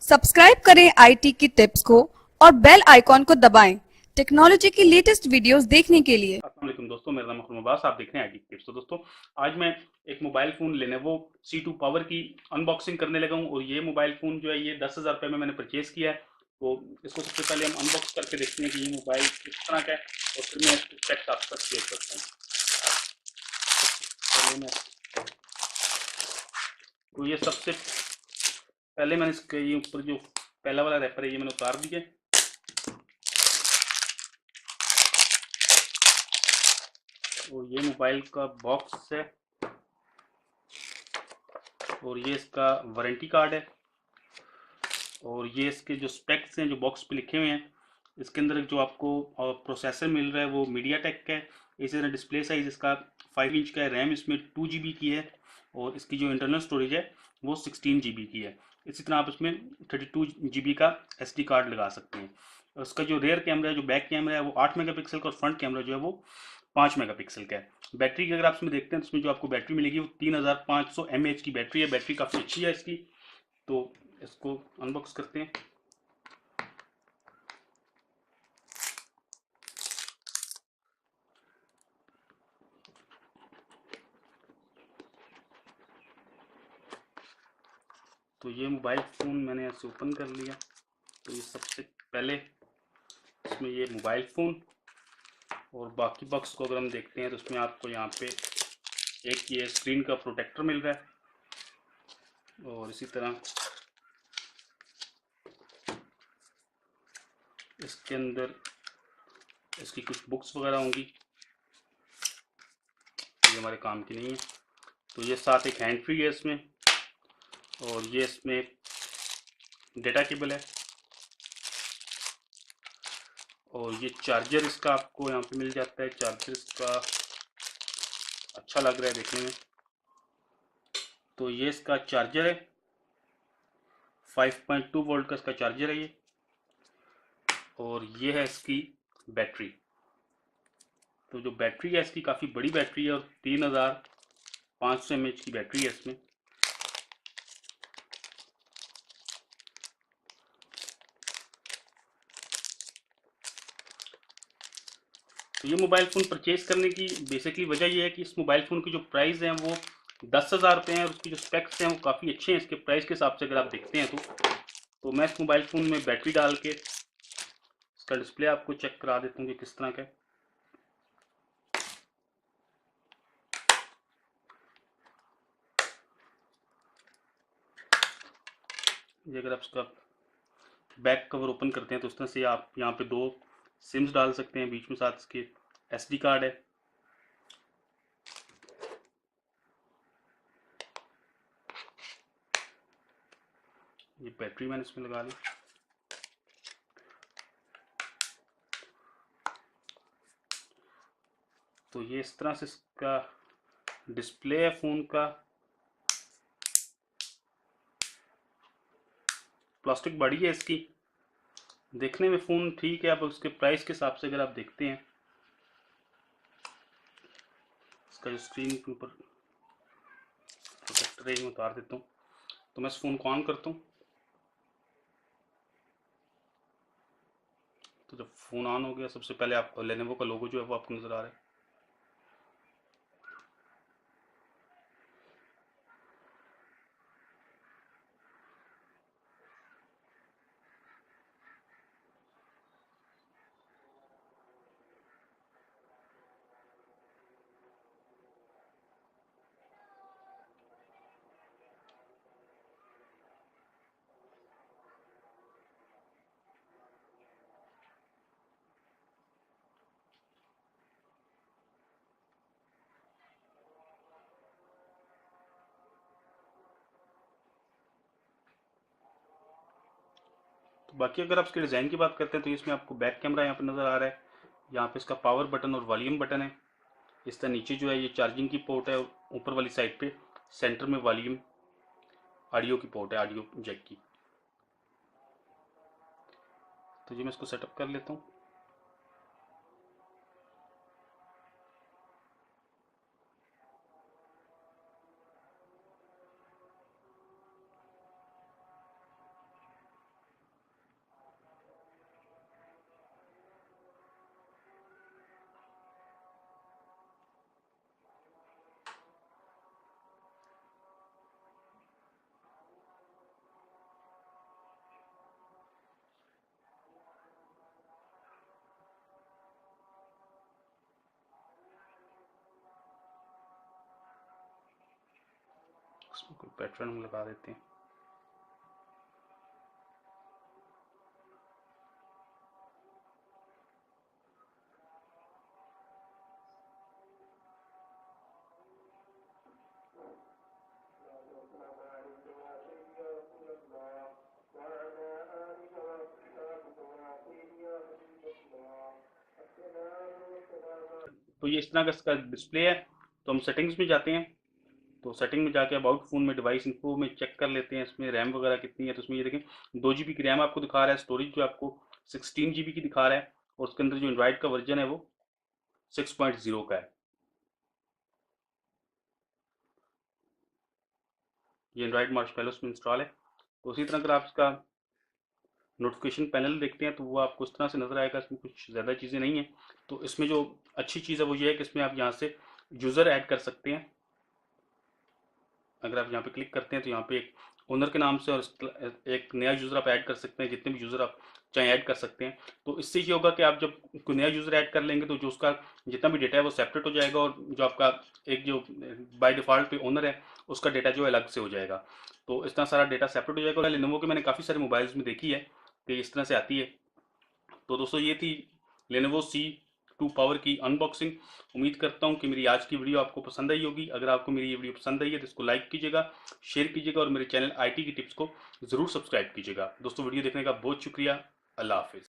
Subscribe करें IT की tips को और बेल आइकॉन को दबाएं टेक्नोलॉजी की लेटेस्ट वीडियोस देखने के लिए। अस्सलाम वालेकुम दोस्तों, मेरा नाम अख्तर मुबास, आप देख रहे हैं आईटी टिप्स। तो दोस्तों, आज मैं एक mobile phone Lenovo C2 power की अनबॉक्सिंग करने लगा हूं। और ये मोबाइल फ़ोन जो है ये 10,000 रुपये में मैंने परचेज़ किया है। तो इसको सबसे पहले हम अनबॉक्स करके देखते हैं कि ये मोबाइल किस तरह का है, और फिर मैं इसको चेक आपके साथ शेयर करता हूँ। पहले मैं तो ये सबसे पहले मैंने इसके ये ऊपर जो पहला वाला रैपर है ये मैंने उतार दिया। और ये मोबाइल का बॉक्स है, और ये इसका वारंटी कार्ड है, और ये इसके जो स्पेक्स हैं जो बॉक्स पे लिखे हुए हैं। इसके अंदर जो आपको प्रोसेसर मिल रहा है वो मीडिया टेक का है। इसी तरह डिस्प्ले साइज इसका 5 इंच का है, रैम इसमें 2 GB की है, और इसकी जो इंटरनल स्टोरेज है वो 16 GB की है। इसी तरह आप इसमें 32 GB का SD कार्ड लगा सकते हैं। उसका जो रेयर कैमरा है, जो बैक कैमरा है वो 8 मेगापिक्सल का, और फ्रंट कैमरा जो है वो 5 मेगापिक्सल का है। बैटरी की अगर आप इसमें देखते हैं तो इसमें जो आपको बैटरी मिलेगी वो 3500 mAh की बैटरी है। बैटरी काफ़ी अच्छी है इसकी। तो इसको अनबॉक्स करते हैं। तो ये मोबाइल फ़ोन मैंने ऐसे ओपन कर लिया। तो ये सबसे पहले इसमें ये मोबाइल फ़ोन, और बाकी बॉक्स को अगर हम देखते हैं तो इसमें आपको यहाँ पे एक ये स्क्रीन का प्रोटेक्टर मिल रहा है, और इसी तरह इसके अंदर इसकी कुछ बुक्स वगैरह होंगी, ये हमारे काम की नहीं है। तो ये साथ एक हैंड फ्री है इसमें, और ये इसमें डेटा केबल है, और ये चार्जर इसका आपको यहाँ पे मिल जाता है। चार्जर इसका अच्छा लग रहा है देखने में। तो ये इसका चार्जर है, 5.2 वोल्ट का इसका चार्जर है ये। और ये है इसकी बैटरी। तो जो बैटरी है इसकी काफ़ी बड़ी बैटरी है, और 3500 mAh की बैटरी है इसमें। तो ये मोबाइल फ़ोन परचेज़ करने की बेसिकली वजह ये है कि इस मोबाइल फ़ोन की जो प्राइस है वो 10,000 रुपये है, और उसकी जो स्पेक्स हैं वो काफ़ी अच्छे हैं इसके प्राइस के हिसाब से अगर आप देखते हैं तो मैं इस मोबाइल फ़ोन में बैटरी डाल के इसका डिस्प्ले आपको चेक करा देता हूँ कि किस तरह का है। ये अगर आप इसका बैक कवर ओपन करते हैं तो उस तरह से आप यहाँ पे 2 सिम्स डाल सकते हैं, बीच में साथ इसके SD कार्ड है। ये बैटरी मैंने इसमें लगा ली। तो ये इस तरह से इसका डिस्प्ले है फ़ोन का। प्लास्टिक बड़ी है इसकी, देखने में फ़ोन ठीक है। अब उसके प्राइस के हिसाब से अगर आप देखते हैं, इसका जो स्क्रीन के ऊपर प्रोटेक्टर है मैं उतार देता हूँ। तो मैं इस फ़ोन को ऑन करता हूँ। तो जब फ़ोन ऑन हो गया, सबसे पहले आपको लेनोवो का लोगो जो है वो आपको नज़र आ रहा है। तो बाकी अगर आप इसके डिज़ाइन की बात करते हैं तो इसमें आपको बैक कैमरा यहाँ पर नज़र आ रहा है। यहाँ पे इसका पावर बटन और वॉल्यूम बटन है। इस तरह नीचे जो है ये चार्जिंग की पोर्ट है, और ऊपर वाली साइड पे सेंटर में वॉल्यूम ऑडियो की पोर्ट है, ऑडियो जैक की। तो ये मैं इसको सेटअप कर लेता हूँ। पैटर्न हम लगा देते हैं। तो ये इस तरह का इसका डिस्प्ले है। तो हम सेटिंग्स में जाते हैं। तो सेटिंग में जाके अबाउट फ़ोन में डिवाइस इन्फो में चेक कर लेते हैं इसमें रैम वगैरह कितनी है। तो इसमें ये देखें 2 GB की रैम आपको दिखा रहा है, स्टोरेज जो आपको 16 GB की दिखा रहा है, और उसके अंदर जो एंड्रॉइड का वर्जन है वो 6.0 का है। ये एंड्रॉइड मार्शमैलो में इंस्टॉल है। तो उसी तरह अगर आप इसका नोटिफिकेशन पैनल देखते हैं तो वो आपको इस तरह से नजर आएगा। इसमें कुछ ज़्यादा चीज़ें नहीं है। तो इसमें जो अच्छी चीज़ है वो ये है कि इसमें आप यहाँ से यूज़र ऐड कर सकते हैं। अगर आप यहाँ पे क्लिक करते हैं तो यहाँ पे एक ओनर के नाम से और एक नया यूज़र आप ऐड कर सकते हैं, जितने भी यूज़र आप चाहे ऐड कर सकते हैं। तो इससे ये होगा कि आप जब कोई नया यूज़र ऐड कर लेंगे तो जो उसका जितना भी डेटा है वो सेपरेट हो जाएगा, और जो आपका एक जो बाय डिफ़ॉल्ट पे ओनर है उसका डेटा जो है अलग से हो जाएगा। तो इस तरह सारा डेटा सेपरेट हो जाएगा। लेनोवो के मैंने काफ़ी सारे मोबाइल्स में देखी है कि इस तरह से आती है। तो दोस्तों ये थी लेनोवो C2 पावर की अनबॉक्सिंग। उम्मीद करता हूँ कि मेरी आज की वीडियो आपको पसंद आई होगी। अगर आपको मेरी ये वीडियो पसंद आई है तो इसको लाइक कीजिएगा, शेयर कीजिएगा, और मेरे चैनल IT की टिप्स को ज़रूर सब्सक्राइब कीजिएगा। दोस्तों वीडियो देखने का बहुत शुक्रिया। अल्लाह हाफिज़।